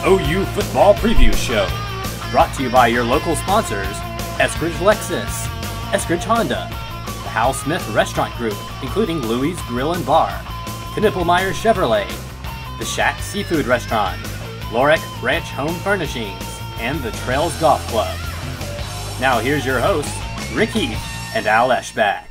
OU Football Preview Show. Brought to you by your local sponsors, Eskridge Lexus, Eskridge Honda, the Hal Smith Restaurant Group, including Louie's Grill and Bar, Knippelmeyer Chevrolet, the Shack Seafood Restaurant, Lorick Ranch Home Furnishings, and the Trails Golf Club. Now here's your hosts, Rick Heath and Al Eschbach.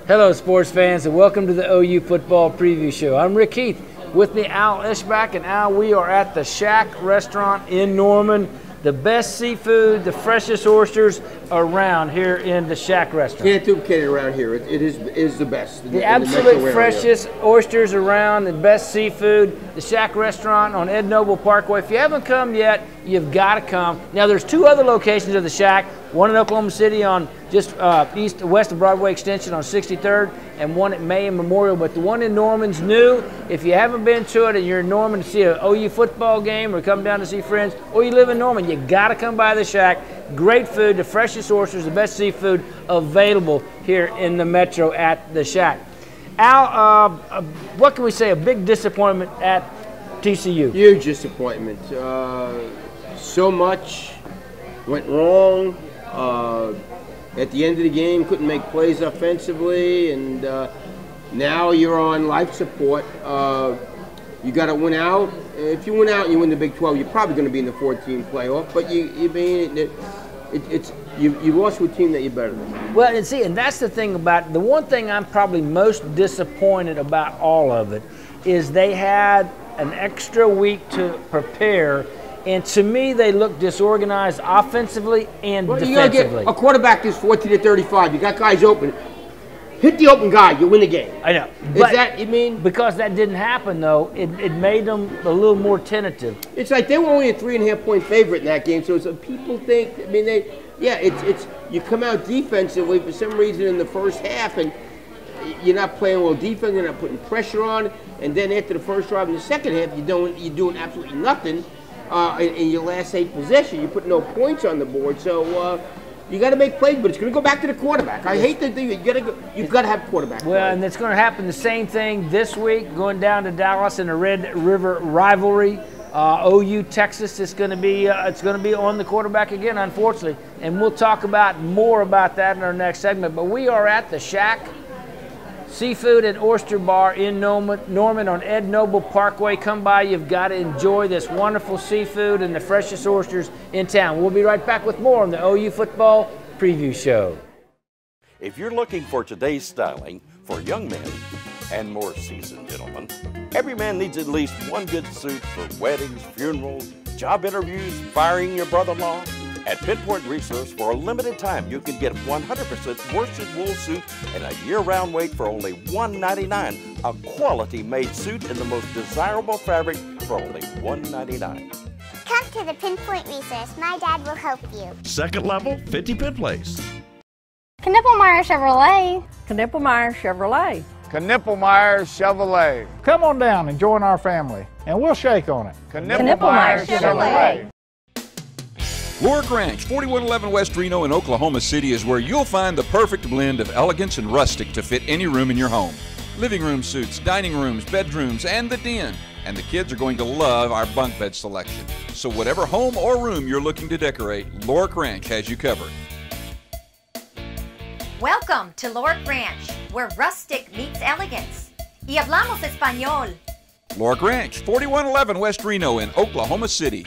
Hello, sports fans, and welcome to the OU Football Preview Show. I'm Rick Heath. With me, Al Eschbach, and Al, we are at the Shack Restaurant in Norman. The best seafood, the freshest oysters around here in the Shack Restaurant. Can't duplicate it around here. It is the best. The absolute freshest oysters around, the best seafood. The Shack Restaurant on Ed Noble Parkway. If you haven't come yet, you've got to come. Now, there's two other locations of the Shack. One in Oklahoma City on just west of Broadway Extension on 63rd, and one at May and Memorial. But the one in Norman's new. If you haven't been to it and you're in Norman to see an OU football game or come down to see friends, or you live in Norman, you got to come by the Shack. Great food, the freshest oysters, the best seafood available here in the metro at the Shack. Al, what can we say? A big disappointment at TCU. Huge disappointment. So much went wrong. At the end of the game, couldn't make plays offensively, and now you're on life support. You got to win out. If you win out and you win the Big 12, you're probably going to be in the 14 playoff. But you lost to a team that you're better than. Well, and that's the thing about the one thing I'm probably most disappointed about all of it is they had an extra week to prepare. And to me, they look disorganized offensively and defensively. A quarterback is 14 to 35. You got guys open. Hit the open guy, you win the game. I know. Is that, you mean? Because that didn't happen, though, it made them a little more tentative. It's like they were only a 3.5-point favorite in that game. So people think, I mean, it's you come out defensively for some reason in the first half, and you're not playing well defense, you're not putting pressure on, and then after the first drive in the second half, you're doing absolutely nothing. In your last 8 possessions, you put no points on the board, so you got to make plays. But it's going to go back to the quarterback. I hate to do it. You've got to have quarterback. Well, play. And it's going to happen the same thing this week, going down to Dallas in the Red River rivalry. OU Texas is going to be on the quarterback again, unfortunately, and we'll talk about more about that in our next segment. But we are at the Shack Seafood and Oyster Bar in Norman on Ed Noble Parkway. Come by. You've got to enjoy this wonderful seafood and the freshest oysters in town. We'll be right back with more on the OU Football Preview Show. If you're looking for today's styling for young men and more seasoned gentlemen, every man needs at least one good suit for weddings, funerals, job interviews, firing your brother-in-law. At Pinpoint Resource, for a limited time, you can get 100% worsted wool suit and a year-round weight for only $199. A quality-made suit in the most desirable fabric for only $199. Come to the Pinpoint Resource. My dad will help you. Second level, 50 Penn Place. Knippelmeyer Chevrolet. Knippelmeyer Chevrolet. Knippelmeyer Chevrolet. Come on down and join our family, and we'll shake on it. Knippelmeyer Chevrolet. Lorick Ranch, 4111 West Reno in Oklahoma City is where you'll find the perfect blend of elegance and rustic to fit any room in your home. Living room suites, dining rooms, bedrooms, and the den. And the kids are going to love our bunk bed selection. So whatever home or room you're looking to decorate, Lorick Ranch has you covered. Welcome to Lorick Ranch, where rustic meets elegance. Y hablamos español. Lorick Ranch, 4111 West Reno in Oklahoma City.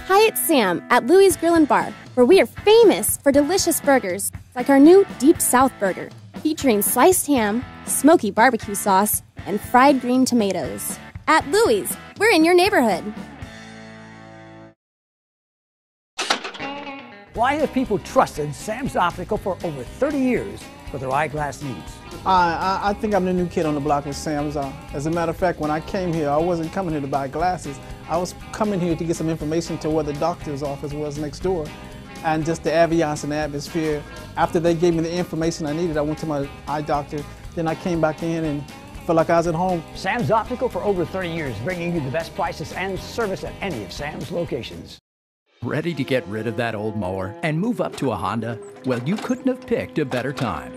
Hi, it's Sam at Louie's Grill and Bar, where we are famous for delicious burgers, like our new Deep South Burger, featuring sliced ham, smoky barbecue sauce, and fried green tomatoes. At Louie's, we're in your neighborhood. Why have people trusted Sam's Optical for over 30 years for their eyeglass needs? I think I'm the new kid on the block with Sam's. As a matter of fact, when I came here, I wasn't coming here to buy glasses. I was coming here to get some information to where the doctor's office was next door, and just the ambiance and the atmosphere. After they gave me the information I needed, I went to my eye doctor. Then I came back in and felt like I was at home. Sam's Optical for over 30 years, bringing you the best prices and service at any of Sam's locations. Ready to get rid of that old mower and move up to a Honda? Well, you couldn't have picked a better time.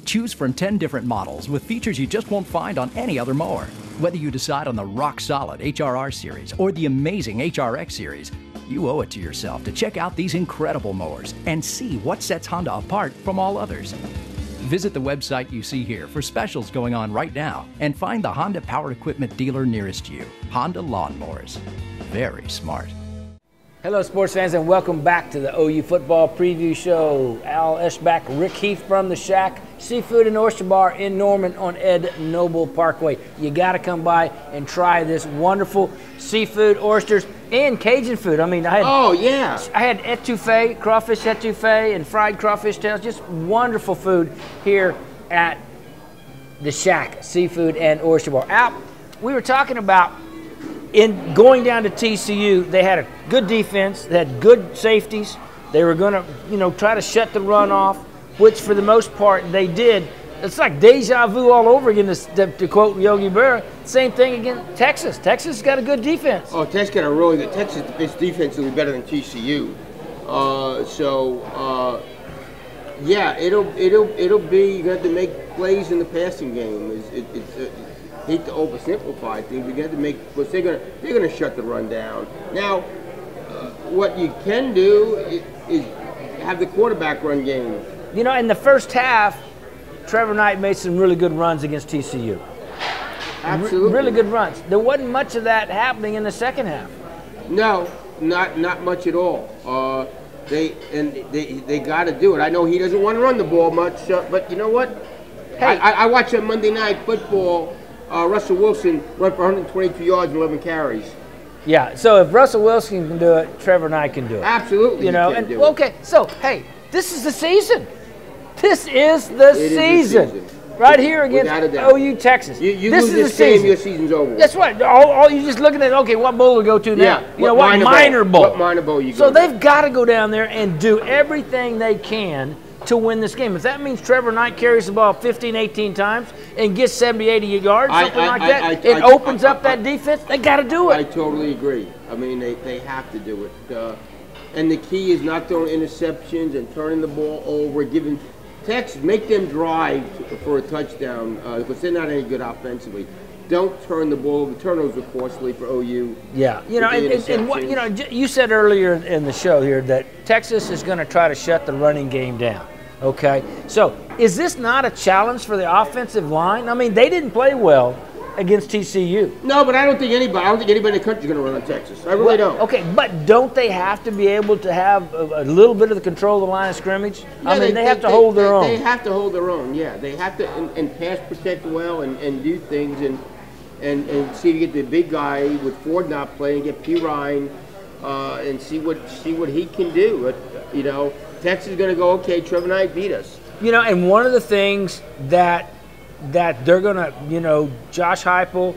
Choose from 10 different models with features you just won't find on any other mower. Whether you decide on the rock-solid HRR series or the amazing HRX series, you owe it to yourself to check out these incredible mowers and see what sets Honda apart from all others. Visit the website you see here for specials going on right now and find the Honda Power Equipment dealer nearest you. Honda Lawnmowers. Very smart. Hello, sports fans, and welcome back to the OU Football Preview Show. Al Eschbach, Rick Heath from the Shack Seafood and Oyster Bar in Norman on Ed Noble Parkway. You got to come by and try this wonderful seafood, oysters, and Cajun food. I mean, I had etouffee, crawfish etouffee, and fried crawfish tails. Just wonderful food here at the Shack Seafood and Oyster Bar. Al, we were talking about in going down to TCU, they had a good defense, they had good safeties. They were going to, try to shut the run off, which for the most part they did. It's like deja vu all over again, to quote Yogi Berra. Same thing against Texas. Texas got a good defense. Oh, Texas got a really good. Texas is defensively better than TCU. Yeah, it'll be, you got to make plays in the passing game. Hate to oversimplify things. You got to make, because they're gonna shut the run down. Now, what you can do is have the quarterback run game. In the first half, Trevor Knight made some really good runs against TCU. Absolutely, really good runs. There wasn't much of that happening in the second half. No, not much at all. They got to do it. I know he doesn't want to run the ball much, but you know what? Hey, I watched on Monday Night Football. Russell Wilson run for 122 yards and 11 carries. Yeah, so if Russell Wilson can do it, Trevor Knight can do it. Absolutely, Okay, so hey, this is the season. This is the season. Right here against OU Texas. You this lose is this the game, season. your season's over. That's right. All you're just looking at, okay, what bowl to go to now? Yeah, what minor bowl? What minor bowl you go So they've got to go down there and do everything they can to win this game. If that means Trevor Knight carries the ball 15, 18 times and gets 70, 80 yards, something like that, it opens up that defense, they got to do it. I totally agree. I mean, they have to do it. And the key is not throwing interceptions and turning the ball over, giving Texas, make them drive for a touchdown because they're not any good offensively. Don't turn the ball over. Turnovers are costly for OU. Yeah, and what you said earlier in the show here that Texas is going to try to shut the running game down. Okay, so is this not a challenge for the offensive line? I mean, they didn't play well against TCU. No, but I don't think anybody in the country is going to run on Texas. I really don't. Okay, but don't they have to be able to have a little bit of the control of the line of scrimmage? Yeah, I mean, they have to hold their own. They have to hold their own. Yeah, they have to and pass protect well and do things and see if you get the big guy with Ford not playing, get P. Ryan, and see what he can do. But, Texas is going to go, okay, Trevor Knight beat us. And one of the things that they're going to, Josh Heupel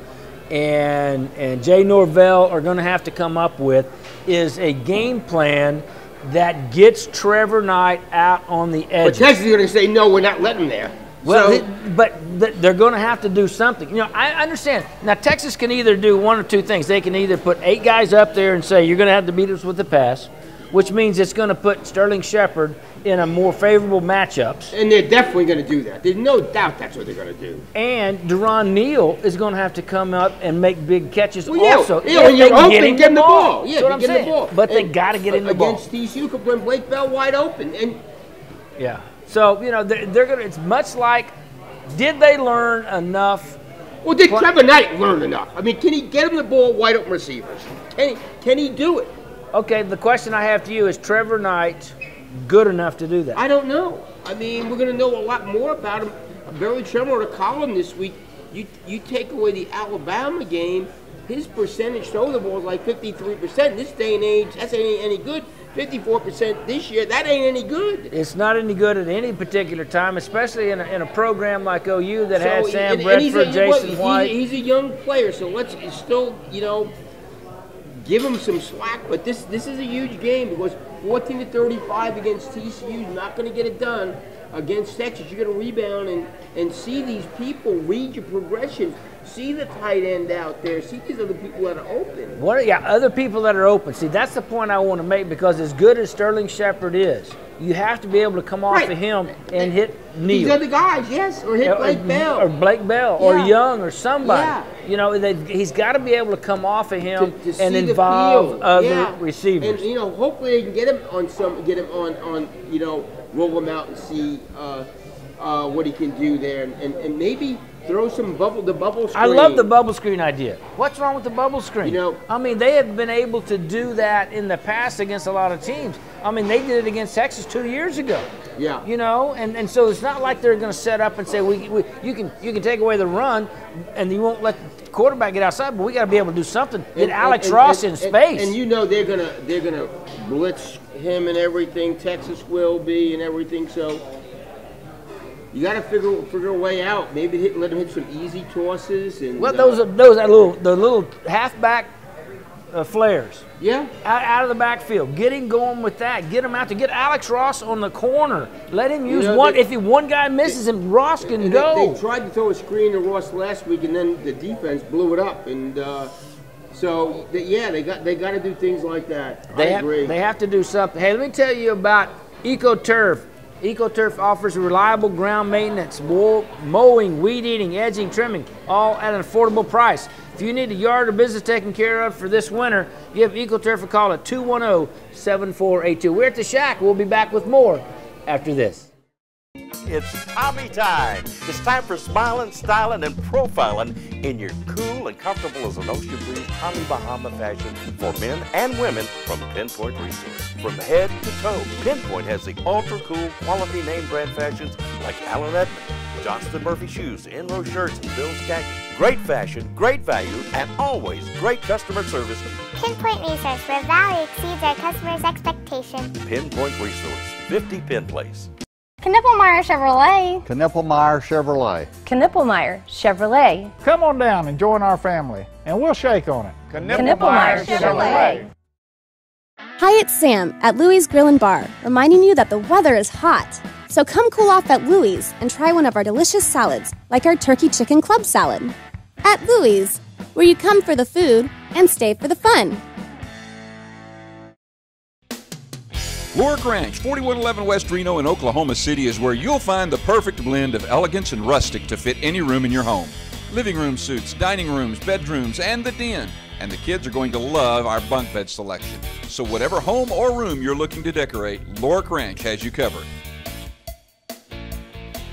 and Jay Norvell are going to have to come up with is a game plan that gets Trevor Knight out on the edge. But Texas is going to say, no, we're not letting him there. Well, but they're going to have to do something. I understand. Now, Texas can either do one or two things. They can either put 8 guys up there and say, you're going to have to beat us with the pass, which means it's going to put Sterling Shepard in a more favorable matchups. And they're definitely going to do that. There's no doubt that's what they're going to do. And Deron Neal is going to have to come up and make big catches when also. You're open, get him the ball. Yeah, that's what I'm saying. But they got to get in the ball. Against TCU, could bring Blake Bell wide open. Yeah. So, they're going to, it's much like, did they learn enough? Well, did Trevor Knight learn enough? I mean, can he get him the ball wide open receivers? Can he do it? Okay, the question I have to you is Trevor Knight good enough to do that? I don't know. I mean, we're going to know a lot more about him. Barry Tremor wrote a column this week. You take away the Alabama game, his percentage throw the ball is like 53%. This day and age, that's ain't any good. 54% this year, that ain't any good. It's not any good at any particular time, especially in a program like OU that had Sam Bradford, Jason White. He's a young player, so let's still, give him some slack. But this is a huge game because 14-35 against TCU is not going to get it done against Texas. You're going to rebound and see these people read your progression. see the tight end out there, see these other people that are open. Other people that are open. See, that's the point I want to make, because as good as Sterling Shepard is, you have to be able to come off of him and hit Neal. These other guys, yes, or hit Blake Bell. Or Blake Bell, or Young, or somebody. You know, he's got to be able to come off of him and involve other receivers. And, you know, hopefully they can get him on, you know, roll him out and see what he can do there. And maybe throw the bubble screen. I love the bubble screen idea. What's wrong with the bubble screen? You know, I mean, they have been able to do that in the past against a lot of teams. I mean, they did it against Texas 2 years ago. Yeah. You know, and so it's not like they're going to set up and say, you can take away the run and you won't let the quarterback get outside, but we got to be able to do something. Get Alex Ross in space. And you know they're gonna blitz him and everything. Texas will be and everything. So you got to figure a way out. Maybe let him hit some easy tosses and. Well, those are the little halfback flares. Yeah. Out of the backfield. Get him going with that. Get him out to get Alex Ross on the corner. Let him use one. If one guy misses him, Ross can go. They tried to throw a screen to Ross last week, and then the defense blew it up. And so they got to do things like that. I agree. They have to do something. Hey, let me tell you about EcoTurf. EcoTurf offers reliable ground maintenance, mowing, weed eating, edging, trimming, all at an affordable price. If you need a yard or business taken care of for this winter, give EcoTurf a call at 210-7482. We're at the Shack. We'll be back with more after this. It's Tommy time. It's time for smiling, styling, and profiling in your cool and comfortable as an ocean breeze Tommy Bahama fashion for men and women from Pinpoint Resource. From head to toe, Pinpoint has the ultra cool quality name brand fashions like Allen Edmond, Johnston Murphy shoes, Enro shirts, and Bill's khaki. Great fashion, great value, and always great customer service. Pinpoint Resource, where value exceeds our customers' expectations. Pinpoint Resource, 50 Penn Place. Knippelmeyer Chevrolet. Knippelmeyer Chevrolet. Knippelmeyer Chevrolet. Come on down and join our family, and we'll shake on it. Knippelmeyer Chevrolet. Hi, it's Sam at Louie's Grill and Bar, reminding you that the weather is hot. So come cool off at Louie's and try one of our delicious salads, like our turkey chicken club salad. At Louie's, where you come for the food and stay for the fun. Lorick Ranch, 4111 West Reno in Oklahoma City is where you'll find the perfect blend of elegance and rustic to fit any room in your home. Living room suites, dining rooms, bedrooms, and the den. And the kids are going to love our bunk bed selection. So whatever home or room you're looking to decorate, Lorick Ranch has you covered.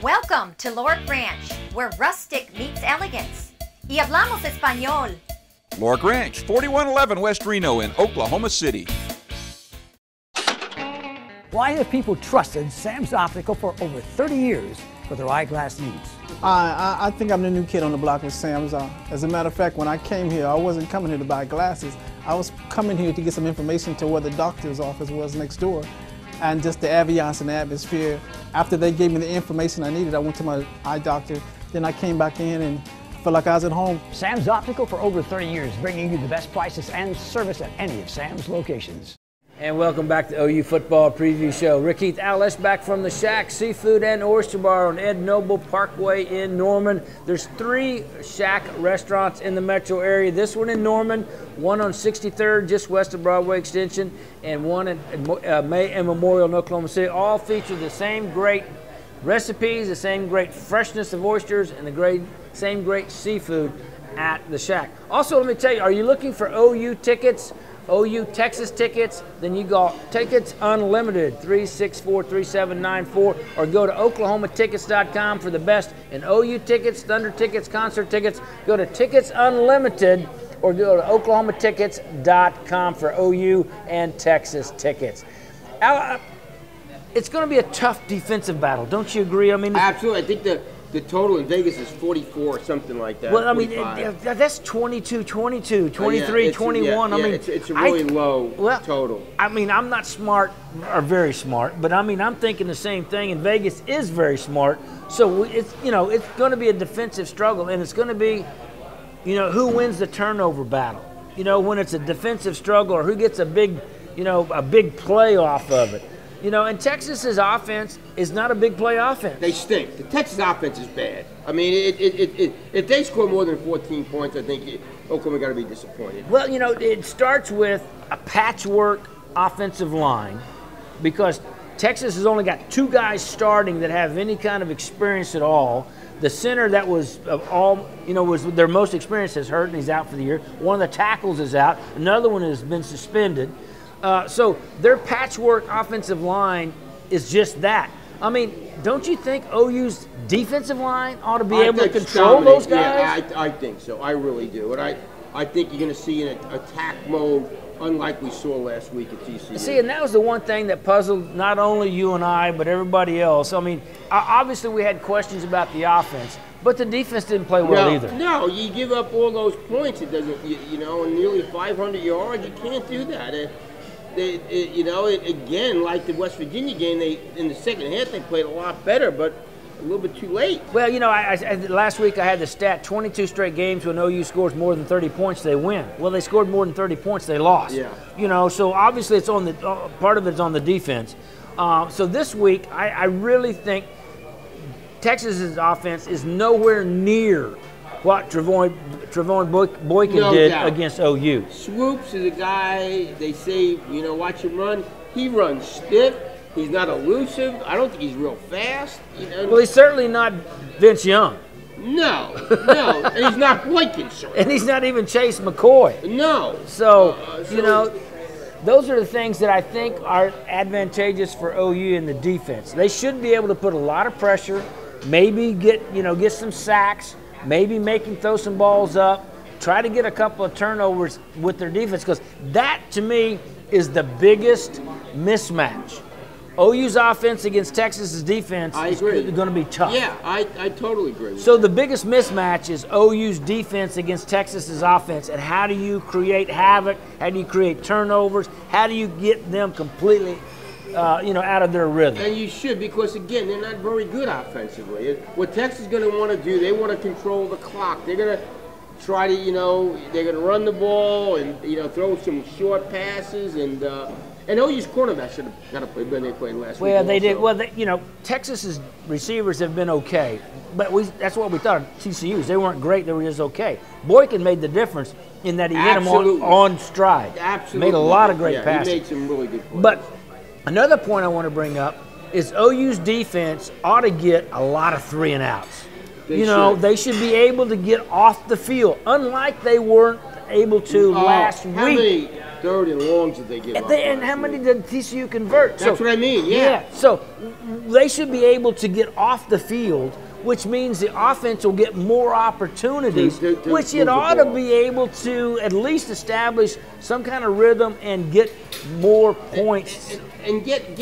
Welcome to Lorick Ranch, where rustic meets elegance. Y hablamos español. Lorick Ranch, 4111 West Reno in Oklahoma City. Why have people trusted Sam's Optical for over 30 years for their eyeglass needs? I think I'm the new kid on the block with Sam's. As a matter of fact, when I came here, I wasn't coming here to buy glasses. I was coming here to get some information to where the doctor's office was next door. And just the ambiance and the atmosphere. After they gave me the information I needed, I went to my eye doctor. Then I came back in and felt like I was at home. Sam's Optical for over 30 years, bringing you the best prices and service at any of Sam's locations. And welcome back to OU Football Preview Show. Rick Heath, Al Lesh back from the Shack Seafood and Oyster Bar on Ed Noble Parkway in Norman. There's 3 Shack restaurants in the metro area. This one in Norman, one on 63rd, just west of Broadway Extension, and one in May and Memorial in Oklahoma City. All feature the same great recipes, the same great freshness of oysters, and the same great seafood at the Shack. Also, let me tell you, are you looking for OU tickets? OU Texas tickets, then you got Tickets Unlimited, 364-3794, or go to oklahomatickets.com for the best in OU tickets, Thunder tickets, concert tickets. Go to Tickets Unlimited or go to oklahomatickets.com for OU and Texas tickets. It's going to be a tough defensive battle, don't you agree? I mean, absolutely. I think the total in Vegas is 44 or something like that. Well, I mean, that's 22, 22, 23, 21. I mean, it's a really low total. I mean, I'm not smart or very smart, but I mean, I'm thinking the same thing, and Vegas is very smart. So it's going to be a defensive struggle, and it's going to be, who wins the turnover battle. When it's a defensive struggle, or who gets a big play off of it. You know, and Texas's offense is not a big play offense. They stink. The Texas offense is bad. I mean, if they score more than 14 points, I think Oklahoma got to be disappointed. Well, you know, it starts with a patchwork offensive line because Texas has only got 2 guys starting that have any kind of experience at all. The center that was was their most experienced is hurt and he's out for the year. One of the tackles is out. Another one has been suspended. So their patchwork offensive line is just that. I mean, don't you think OU's defensive line ought to be able to control those guys? Yeah, I think so. I really do. And I think you're going to see an attack mode unlike we saw last week at TCU. See, and that was the one thing that puzzled not only you and I, but everybody else. I mean, obviously we had questions about the offense, but the defense didn't play well either. No, you give up all those points. It doesn't, and nearly 500 yards. You can't do that. Again, like the West Virginia game, in the second half they played a lot better, but a little bit too late. Well, last week I had the stat 22 straight games when OU scores more than 30 points, they win. Well, they scored more than 30 points, they lost. Yeah. So obviously it's on the part of it's on the defense. So this week I really think Texas's offense is nowhere near what Trevone Boykin did against OU. Swoops is a guy they say, watch him run. He runs stiff. He's not elusive. I don't think he's real fast. Well, he's certainly not Vince Young. No. And he's not Boykin, sir. And he's not even Chase McCoy. No. So those are the things that I think are advantageous for OU in the defense. They should be able to put a lot of pressure, maybe get some sacks, maybe make him throw some balls up, try to get a couple of turnovers with their defense, because that, to me, is the biggest mismatch. OU's offense against Texas's defense is going to be tough. Yeah, I totally agree with So the biggest mismatch is OU's defense against Texas's offense, and how do you create havoc? How do you create turnovers? How do you get them completely out of their rhythm? And you should, because, again, they're not very good offensively. What Texas is going to want to do, they want to control the clock. They're going to try to, they're going to run the ball and, throw some short passes. And OU's cornerback should have got to play when they played last week. Well, they did. Well, Texas's receivers have been okay. But that's what we thought of TCU's. They weren't great. They were just okay. Boykin made the difference in that he hit them on stride. Absolutely. Made a lot of great passes. He made some really good plays. But another point I want to bring up is OU's defense ought to get a lot of 3 and outs. They should be able to get off the field, unlike they weren't able to last week. How many 3rd and longs did they get? And how many did TCU convert? That's what I mean, yeah. So they should be able to get off the field, which means the offense will get more opportunities, which it ought to be able to at least establish some kind of rhythm and get more points. And get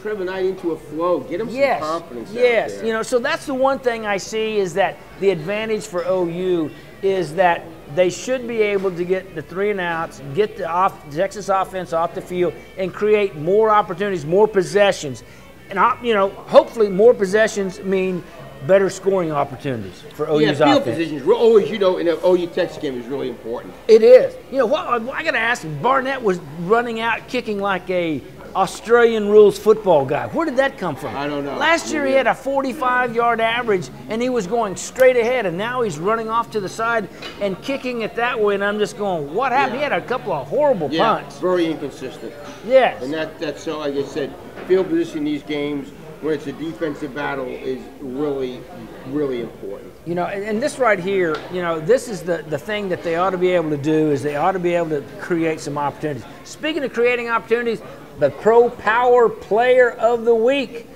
Trevor Knight into a flow. Get him some confidence out there. So that's the one thing I see is that the advantage for OU is that they should be able to get the 3 and outs, get the Texas offense off the field, and create more opportunities, more possessions. And, hopefully more possessions mean better scoring opportunities for OU's offense. Field positions always, in an OU Texas game is really important. It is. I got to ask you, Barnett was running out kicking like a Australian rules football guy. Where did that come from? I don't know. Last year he had a 45-yard average, and he was going straight ahead, and now he's running off to the side and kicking it that way, and I'm just going, what happened? He had a couple of horrible punts. Very inconsistent. Yes. And that's so, like I said, field position in these games, when it's a defensive battle, is really, really important. And this right here, this is the thing that they ought to be able to do, is they ought to be able to create some opportunities. Speaking of creating opportunities, the Pro Power Player of the Week,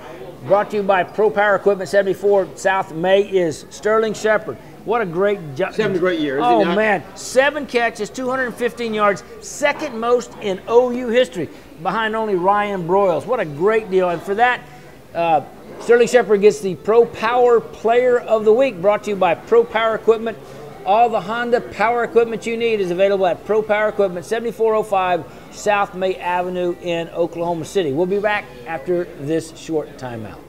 brought to you by Pro Power Equipment 74 South May, is Sterling Shepard. What a great job. 7 great years. Oh, man. 7 catches, 215 yards, second most in OU history, behind only Ryan Broyles. What a great deal. And for that, Sterling Shepard gets the Pro Power Player of the Week, brought to you by Pro Power Equipment. All the Honda power equipment you need is available at Pro Power Equipment, 7405 South May Avenue in Oklahoma City. We'll be back after this short timeout.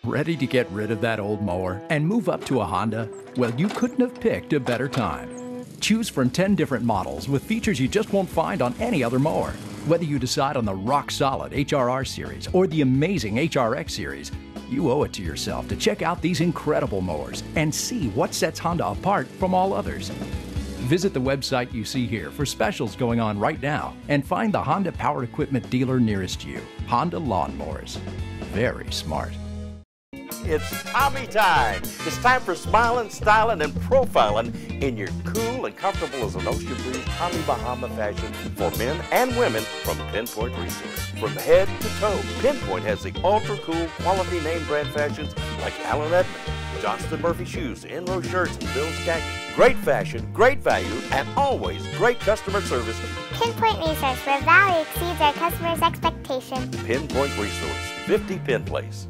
Ready to get rid of that old mower and move up to a Honda? Well, you couldn't have picked a better time. Choose from 10 different models with features you just won't find on any other mower. Whether you decide on the rock-solid HRR series or the amazing HRX series, you owe it to yourself to check out these incredible mowers and see what sets Honda apart from all others. Visit the website you see here for specials going on right now and find the Honda Power Equipment dealer nearest you. Honda Lawnmowers. Very smart. It's Tommy time. It's time for smiling, styling, and profiling in your cool and comfortable as an ocean breeze Tommy Bahama fashion for men and women from Pinpoint Resource. From head to toe, Pinpoint has the ultra-cool quality name brand fashions like Allen Edmond, Johnston Murphy shoes, Enro shirts, and Bill's khaki. Great fashion, great value, and always great customer service. Pinpoint Resource, where value exceeds our customers' expectations. Pinpoint Resource, 50 Penn Place.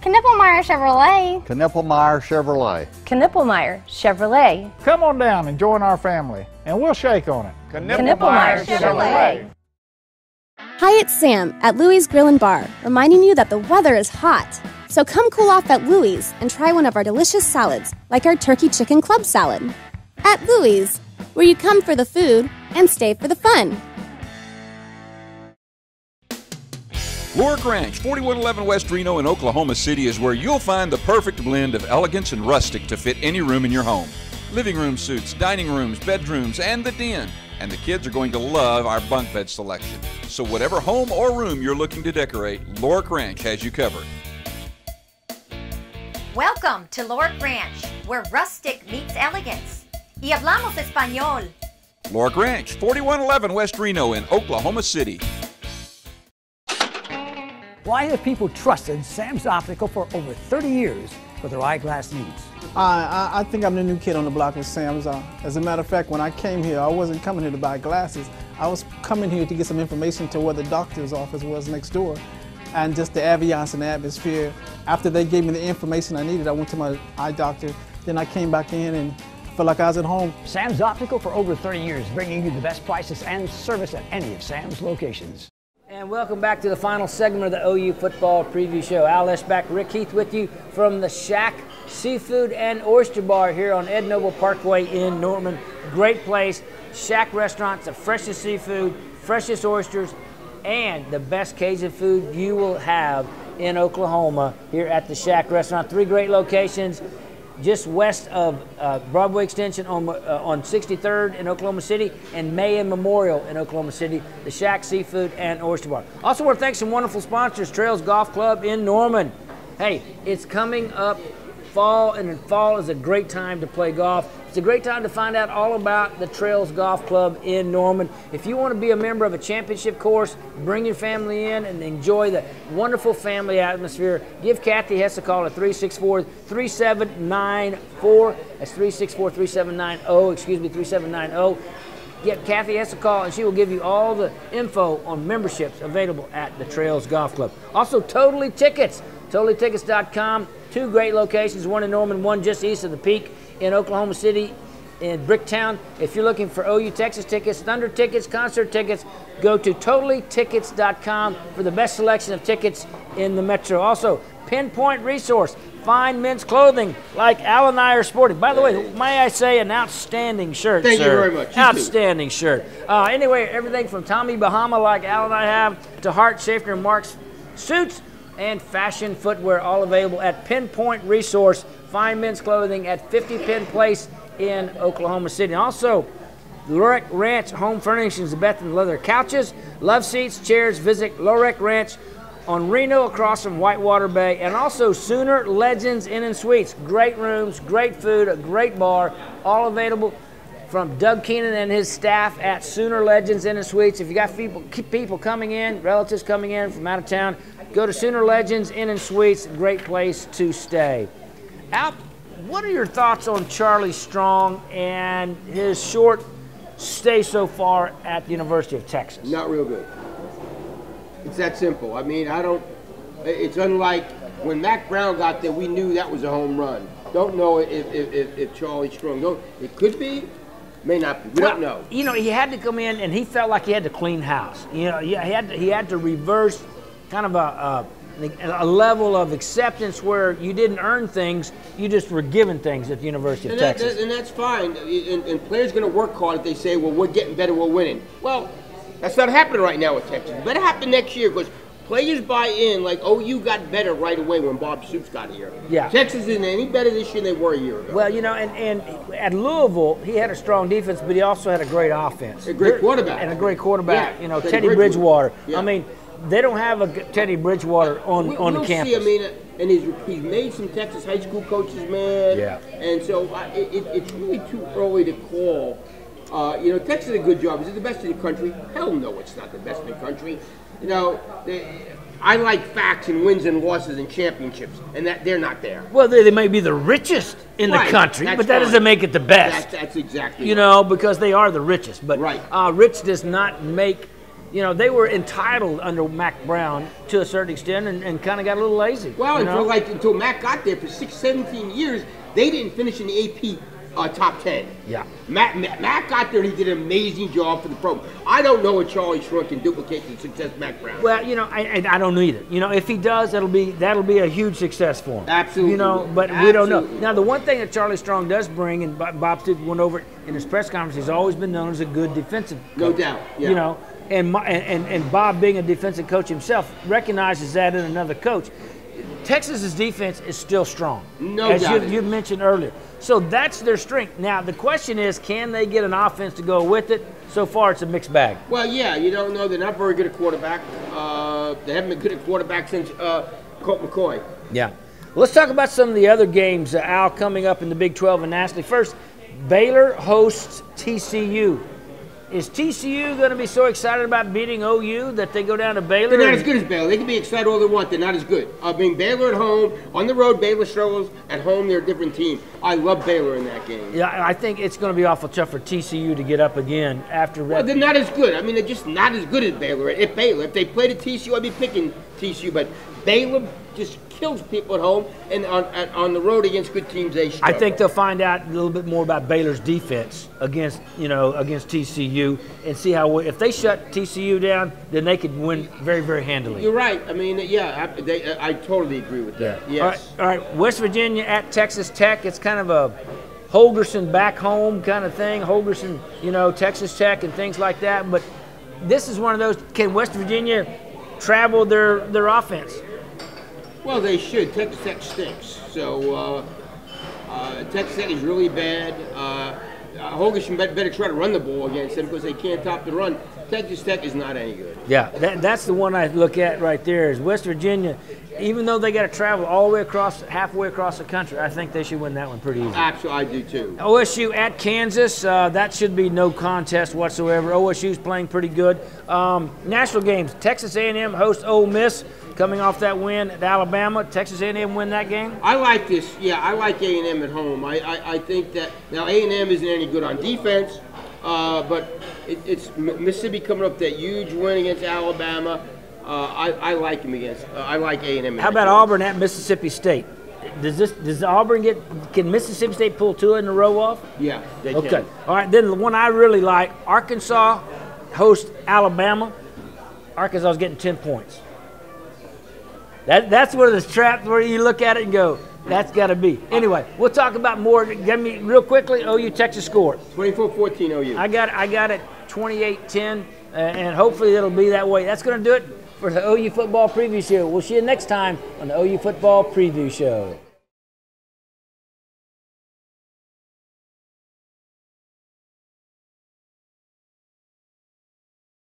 Knippelmeyer Chevrolet. Knippelmeyer Chevrolet. Knippelmeyer Chevrolet. Come on down and join our family, and we'll shake on it. Knippelmeyer Chevrolet. Hi, it's Sam at Louie's Grill & Bar, reminding you that the weather is hot. So come cool off at Louie's and try one of our delicious salads, like our turkey chicken club salad. At Louie's, where you come for the food and stay for the fun. Lorick Ranch, 4111 West Reno in Oklahoma City is where you'll find the perfect blend of elegance and rustic to fit any room in your home. Living room suites, dining rooms, bedrooms, and the den. And the kids are going to love our bunk bed selection. So whatever home or room you're looking to decorate, Lorick Ranch has you covered. Welcome to Lorick Ranch, where rustic meets elegance. Y hablamos español. Lorick Ranch, 4111 West Reno in Oklahoma City. Why have people trusted Sam's Optical for over 30 years for their eyeglass needs? I think I'm the new kid on the block with Sam's. As a matter of fact, when I came here, I wasn't coming here to buy glasses. I was coming here to get some information to where the doctor's office was next door, and just the ambiance and the atmosphere. After they gave me the information I needed, I went to my eye doctor. Then I came back in and felt like I was at home. Sam's Optical for over 30 years, bringing you the best prices and service at any of Sam's locations. And welcome back to the final segment of the OU football preview show. Al Eschbach, Rick Heath with you from the Shack Seafood and Oyster Bar here on Ed Noble Parkway in Norman. Great place. Shack Restaurant, the freshest seafood, freshest oysters, and the best Cajun food you will have in Oklahoma here at the Shack Restaurant. 3 great locations just west of Broadway Extension on 63rd in Oklahoma City and May and Memorial in Oklahoma City, the Shack Seafood and Oyster Bar. Also want to thank some wonderful sponsors, Trails Golf Club in Norman. Hey, it's coming up fall, and fall is a great time to play golf. It's a great time to find out all about the Trails Golf Club in Norman. If you want to be a member of a championship course, bring your family in and enjoy the wonderful family atmosphere. Give Kathy Hess a call at 364-3794. That's 364-3790, Get Kathy Hess a call, and she will give you all the info on memberships available at the Trails Golf Club. Also, Totally Tickets, TotallyTickets.com. 2 great locations, one in Norman, one just east of the Peak in Oklahoma City, in Bricktown. If you're looking for OU Texas tickets, Thunder tickets, concert tickets, go to TotallyTickets.com for the best selection of tickets in the metro. Also, Pinpoint Resource, fine men's clothing like Al and I are sporting. By the way, may I say, an outstanding shirt, Thank sir. you very much. Outstanding shirt. Anyway, everything from Tommy Bahama like Al and I have to Hart, Schaefer, and Mark's suits and fashion footwear, all available at Pinpoint Resource, fine men's clothing at 50 Penn Place in Oklahoma City. And also, Lorick Ranch Home Furnishings, the Beth and Leather couches, love seats, chairs. Visit Lorick Ranch on Reno across from Whitewater Bay. And also Sooner Legends Inn and Suites. Great rooms, great food, a great bar, all available from Doug Keenan and his staff at Sooner Legends Inn and Suites. If you got people coming in, relatives coming in from out of town, go to Sooner Legends Inn and Suites, great place to stay. Al, what are your thoughts on Charlie Strong and his short stay so far at the University of Texas? Not real good. It's that simple. I mean, it's unlike when Mac Brown got there, we knew that was a home run. Don't know if Charlie Strong, it could be, may not be. We don't know. You know, he had to come in and he felt like he had to clean house. You know, he had to reverse kind of a level of acceptance where you didn't earn things, you just were given things at the University of Texas. And that's fine. And players going to work hard if they say, well, we're getting better, we're winning. Well, That's not happening right now with Texas. It better happen next year because players buy in. Like OU got better right away when Bob Stoops got here. Yeah. Texas isn't any better this year than they were a year ago. Well, you know, and at Louisville, he had a strong defense, but he also had a great offense. A great quarterback. And a great quarterback. Yeah, you know, Teddy Bridgewater. Yeah. I mean, they don't have a Teddy Bridgewater on the campus. See, I mean, and he's made some Texas high school coaches mad. Yeah. And so it's really too early to call. You know, Texas did a good job. Is it the best in the country? Hell no, it's not the best in the country. You know, I like facts and wins and losses and championships, and that they're not there. Well, they may be the richest in the country, but that doesn't make it the best. That's exactly you know, because they are the richest. But rich does not make. You know, they were entitled under Mac Brown to a certain extent and kind of got a little lazy. Well, you until Mac got there for 17 years, they didn't finish in the AP top 10. Yeah. Mac got there and he did an amazing job for the program. I don't know if Charlie Strunk can duplicate the success of Mac Brown. Well, you know, I don't know either. You know, if he does, that'll be a huge success for him. Absolutely. You know, but we don't know. Now, the one thing that Charlie Strong does bring, and Bob Stoops went over it in his press conference, he's always been known as a good defensive coach. No doubt. Yeah. You know, and Bob, being a defensive coach himself, recognizes that in another coach. Texas's defense is still strong, as you mentioned earlier. So that's their strength. Now the question is, can they get an offense to go with it? So far, it's a mixed bag. Well, yeah, you don't know. They're not very good at quarterback. They haven't been good at quarterback since Colt McCoy. Yeah. Well, let's talk about some of the other games, Al, coming up in the Big 12 and nationally. First, Baylor hosts TCU. Is TCU going to be so excited about beating OU that they go down to Baylor? They're not as good as Baylor. They can be excited all they want. They're not as good. I mean, Baylor at home, on the road, Baylor struggles. At home, they're a different team. I love Baylor in that game. Yeah, I think it's going to be awful tough for TCU to get up again after. Well, they're not as good. I mean, they're just not as good as Baylor. If they played at TCU, I'd be picking TCU. But Baylor just kills people at home, and on the road against good teams, they struggle. I think they'll find out a little bit more about Baylor's defense against TCU and see how if they shut TCU down, then they could win very, very handily. You're right. I mean, yeah, I totally agree with that. Yeah. Yes. All right. West Virginia at Texas Tech. It's kind of a Holgorsen back home kind of thing. Holgorsen, Texas Tech and things like that. But this is one of those. Can West Virginia travel their offense? Well, they should. Texas Tech stinks. So Texas Tech is really bad. Holgorsen better try to run the ball against them because they can't top the run. Texas Tech is not any good. Yeah, that's the one I look at right there is West Virginia. Even though they got to travel all the way halfway across the country, I think they should win that one pretty easy. Absolutely, I do too. OSU at Kansas, that should be no contest whatsoever. OSU's playing pretty good. National games, Texas A&M hosts Ole Miss. Coming off that win at Alabama, Texas A&M win that game? I like this. Yeah, I like A&M at home. I think that now A&M isn't any good on defense, but it's Mississippi coming up that huge win against Alabama. I like him against. I like A&M. How about Auburn at Mississippi State? Does Auburn can Mississippi State pull two in a row off? Yeah, they can. Okay. All right. Then the one I really like, Arkansas hosts Alabama. Arkansas is getting 10 points. That's one of those traps where you look at it and go, that's got to be. Anyway, we'll talk about more. Give me real quickly, OU Texas score. 24-14 OU. I got it 28-10, and hopefully it'll be that way. That's going to do it for the OU Football Preview Show. We'll see you next time on the OU Football Preview Show.